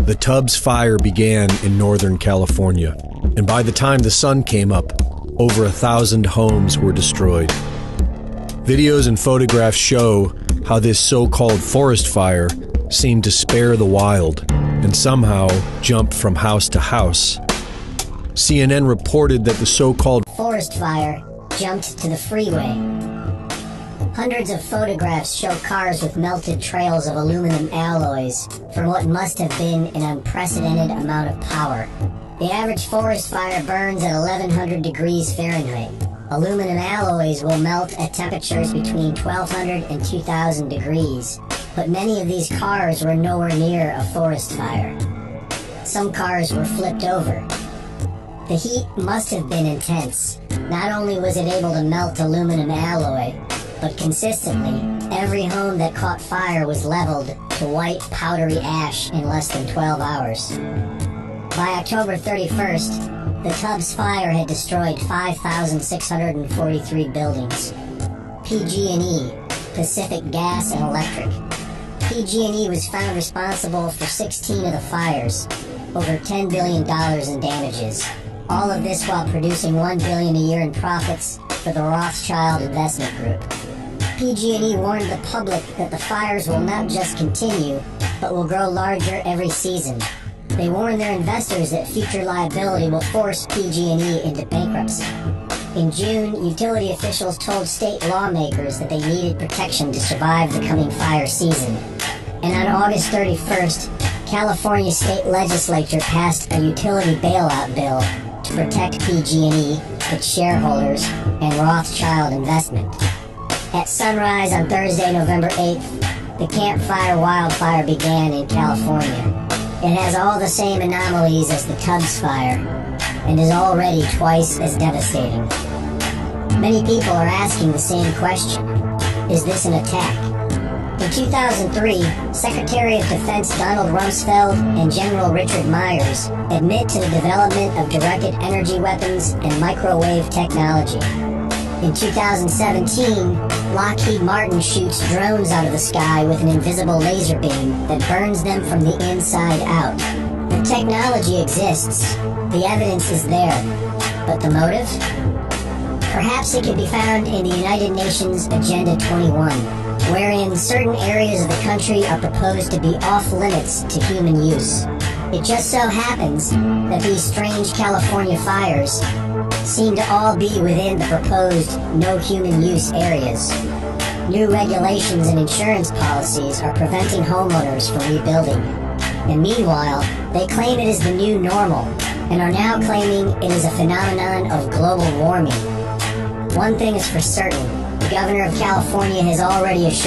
The Tubbs Fire began in Northern California, and by the time the sun came up, over 1,000 homes were destroyed. Videos and photographs show how this so-called forest fire seemed to spare the wild and somehow jump from house to house. CNN reported that the so-called forest fire jumped to the freeway. Hundreds of photographs show cars with melted trails of aluminum alloys from what must have been an unprecedented amount of power. The average forest fire burns at 1100 degrees Fahrenheit. Aluminum alloys will melt at temperatures between 1200 and 2000 degrees, but many of these cars were nowhere near a forest fire. Some cars were flipped over. The heat must have been intense. Not only was it able to melt aluminum alloy, but consistently, every home that caught fire was leveled to white, powdery ash in less than 12 hours. By October 31st, the Tubbs Fire had destroyed 5,643 buildings. PG&E, Pacific Gas and Electric. PG&E was found responsible for 16 of the fires, over $10 billion in damages. All of this while producing $1 billion a year in profits for the Rothschild Investment Group. PG&E warned the public that the fires will not just continue, but will grow larger every season. They warned their investors that future liability will force PG&E into bankruptcy. In June, utility officials told state lawmakers that they needed protection to survive the coming fire season. And on August 31st, California state legislature passed a utility bailout bill to protect PG&E, its shareholders, and Rothschild Investment. At sunrise on Thursday, November 8th, the Camp Fire wildfire began in California. It has all the same anomalies as the Tubbs Fire, and is already twice as devastating. Many people are asking the same question: is this an attack? In 2003, Secretary of Defense Donald Rumsfeld and General Richard Myers admit to the development of directed energy weapons and microwave technology. In 2017, Lockheed Martin shoots drones out of the sky with an invisible laser beam that burns them from the inside out. The technology exists, the evidence is there, but the motive? Perhaps it could be found in the United Nations Agenda 21, wherein certain areas of the country are proposed to be off-limits to human use. It just so happens that these strange California fires seem to all be within the proposed no human use areas. New regulations and insurance policies are preventing homeowners from rebuilding. And meanwhile, they claim it is the new normal, and are now claiming it is a phenomenon of global warming. One thing is for certain, the governor of California has already assured